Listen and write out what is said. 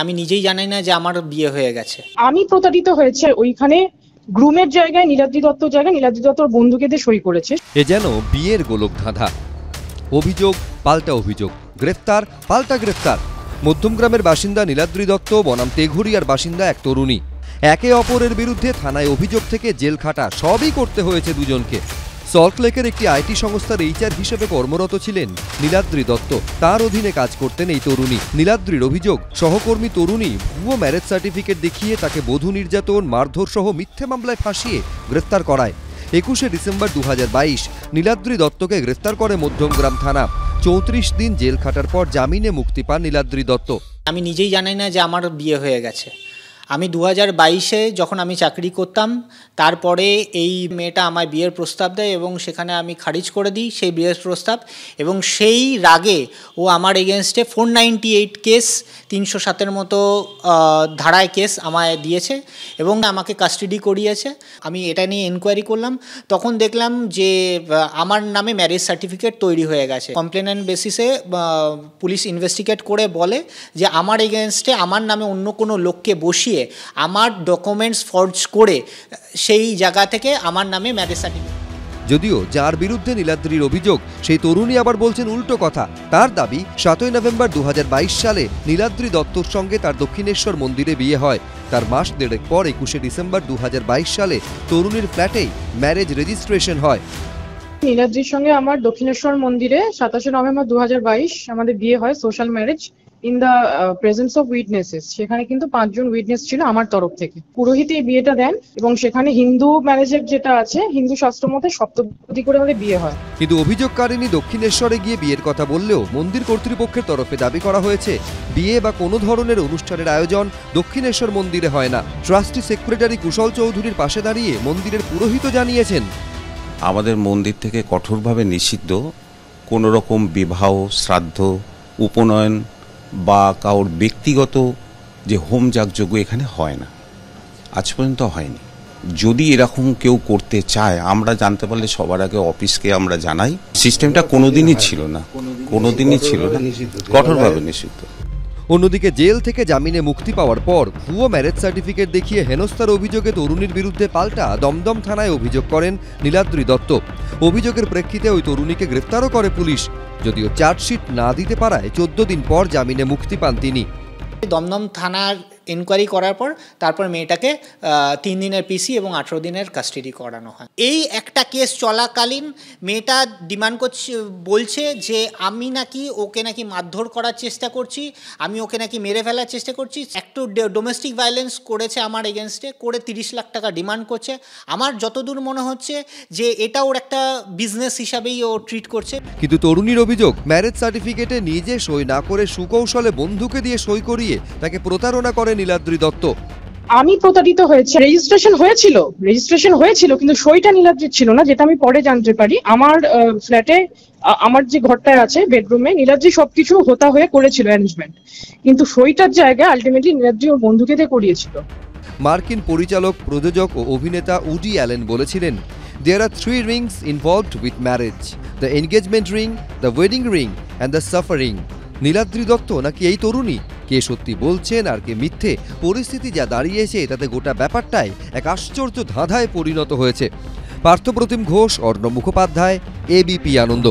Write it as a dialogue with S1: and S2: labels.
S1: আমি নিজেই জানি না যে আমার বিয়ে হয়ে গেছে।
S2: আমি প্রতারিত হয়েছে ওইখানে গ্রুমের জায়গায় নীলাদ্রি দত্তর জায়গায় নীলাদ্রি দত্তর বন্ধুকে দিয়ে সই করেছে।
S3: এ যেন বিয়ের গোলক ধাঁধা। অভিযোগ পাল্টা অভিযোগ, গ্রেফতার পাল্টা গ্রেফতার। মধ্যমগ্রামের বাসিন্দা নীলাদ্রি দত্ত বনাম তেঘুরিয়ার বাসিন্দা এক তরুণী। একে অপরের বিরুদ্ধে থানায় অভিযোগ থেকে জেল খাটা সবই করতে হয়েছে দুজনকে। সল্টলেকের একটি আইটি সংস্থার HR হিসেবে কর্মরত ছিলেন নীলাদ্রি দত্ত। তার অধীনে কাজ করতেন এই তরুণী। নীলাদ্রির অভিযোগ, সহকর্মী তরুণী ভুয়ো ম্যারেজ সার্টিফিকেট দেখিয়ে তাকে বধূ নির্যাতন, মারধর সহ মিথ্যে মামলায় ফাঁসিয়ে গ্রেফতার করায়। 21শে ডিসেম্বর 2022 নীলাদ্রি দত্তকে গ্রেফতার করে মধ্যমগ্রাম থানা। 34 দিন জেল খাটার পর জামিনে মুক্তি পান নীলাদ্রি দত্ত।
S1: আমি নিজেই জানি না যে আমার বিয়ে হয়ে গেছে। আমি 2022-এ যখন আমি চাকরি করতাম, তারপরে এই মেয়েটা আমার বিয়ের প্রস্তাব দেয় এবং সেখানে আমি খারিজ করে দিই সেই বিয়ের প্রস্তাব। এবং সেই রাগে ও আমার এগেনস্টে 498 কেস, 307-এর মতো ধারায় কেস আমায় দিয়েছে এবং আমাকে কাস্টাডি করিয়েছে। আমি এটা নিয়ে এনকোয়ারি করলাম, তখন দেখলাম যে আমার নামে ম্যারেজ সার্টিফিকেট তৈরি হয়ে গেছে। কমপ্লেনেন্ট বেসিসে পুলিশ ইনভেস্টিগেট করে বলে যে আমার এগেনস্টে আমার নামে অন্য কোনো লোককে বসিয়ে আমার ডকুমেন্টস ফর্জ করে সেই জায়গা থেকে আমার নামে ম্যারেজ সার্টিফিকেট।
S3: যদিও যার বিরুদ্ধে নীলাদ্রির অভিযোগ, সেই তরুণী আবার বলছেন উল্টো কথা। তার দাবি 7ই নভেম্বর 2022 সালে নীলাদ্রি দত্তর সঙ্গে তার দক্ষিণেশ্বর মন্দিরে বিয়ে হয়। তার মাস দেড়েক পর 21শে ডিসেম্বর 2022 সালে তরুণীর ফ্ল্যাটেই ম্যারেজ রেজিস্ট্রেশন হয়।
S2: নীলাদ্রির সঙ্গে আমার দক্ষিণেশ্বর মন্দিরে 27শে নভেম্বর 2022 আমাদের বিয়ে হয়, social marriage in the presence of witnesses. সেখানে কিন্তু 5 জন উইটনেস ছিল আমার তরফ থেকে। পুরোহিত এই বিয়েটা দেন এবং সেখানে হিন্দু ম্যারেজের যেটা আছে, হিন্দু শাস্ত্র মতে সপ্তপদী করে আমাদের বিয়ে হয়।
S3: কিন্তু অভিযোগকারিনী দক্ষিণেশ্বরে গিয়ে বিয়ের কথা বললেও মন্দির কর্তৃপক্ষের তরফে দাবি করা হয়েছে বিয়ে বা কোনো ধরনের অনুষ্ঠানের আয়োজন দক্ষিণেশ্বর মন্দিরে হয় না। ট্রাস্টি সেক্রেটারি কুশল চৌধুরীর পাশে দাঁড়িয়ে মন্দিরের পুরোহিত জানিয়েছেন,
S4: আমাদের মন্দির থেকে কঠোরভাবে নিষিদ্ধ কোনো রকম বিবাহ, শ্রাদ্ধ, উপনয়ন বা কারোর ব্যক্তিগত যে হোম যাগযজ্ঞ এখানে হয় না, আজ পর্যন্ত হয়নি। যদি এরকম কেউ করতে চায়, আমরা জানতে পারলে সবার আগে অফিসকে আমরা জানাই। সিস্টেমটা কোনোদিনই ছিল না, কঠোরভাবে নিষিদ্ধ।
S3: অন্যদিকে জেল থেকে জামিনে মুক্তি পাওয়ার পর ভুয়ো ম্যারেজ সার্টিফিকেট দেখিয়ে হেনস্থার অভিযোগে তরুণীর বিরুদ্ধে পাল্টা দমদম থানায় অভিযোগ করেন নীলাদ্রি দত্ত। অভিযোগের প্রেক্ষিতে ওই তরুণীকে গ্রেফতারও করে পুলিশ। যদিও চার্জশিট না দিতে পারায় 14 দিন পর জামিনে মুক্তি পান তিনি।
S1: দমদম থানার এনকোয়ারি করার পর তারপর মেয়েটাকে 3 দিনের পিসি এবং 18 দিনের কাস্টাডি করানো হয়। এই একটা কেস চলাকালীন মেয়েটা ডিমান্ড করছে, বলছে যে আমি নাকি ওকে নাকি মারধর করার চেষ্টা করছি, আমি ওকে নাকি মেরে ফেলার চেষ্টা করছি। একটু ডোমেস্টিক ভায়োলেন্স করেছে আমার এগেনস্টে, করে 30 লাখ টাকা ডিমান্ড করছে। আমার যতদূর মনে হচ্ছে যে এটা ওর একটা বিজনেস হিসাবেই ও ট্রিট করছে।
S3: কিন্তু তরুণীর অভিযোগ, ম্যারেজ সার্টিফিকেটে নিজে সই না করে সুকৌশলে বন্ধুকে দিয়ে সই করিয়ে তাকে প্রতারণা করে নীলাদ্রি দত্ত।
S2: আমি প্রতারিত হয়েছে। রেজিস্ট্রেশন হয়েছিল কিন্তু সইটা নীলাদ্রির ছিল না, যেটা আমি পরে জানতে পারি। আমার ফ্ল্যাটে আমার যে ঘরটায় আছে বেডরুমে নীলাদ্রি সবকিছু হোতা হয়ে করেছিল অ্যারেঞ্জমেন্ট, কিন্তু সইটার জায়গায় আলটিমেটলি নীলাদ্রি ওর বন্ধুকে দিয়ে করিয়েছিল।
S3: মার্কিন পরিচালক, প্রযোজক ও অভিনেতা উডি অ্যালেন বলেছিলেন, There are 3 rings involved with marriage: the engagement ring, the wedding ring and the suffering. Niladri Dutta নাকি এই তরুণী? কে সত্যি বলছেন আর কে মিথ্যে? পরিস্থিতি যা দাঁড়িয়েছে তাতে গোটা ব্যাপারটাই এক আশ্চর্য ধাঁধায় পরিণত হয়েছে। পার্থপ্রতিম ঘোষ, অর্ণব মুখোপাধ্যায়, ABP আনন্দ।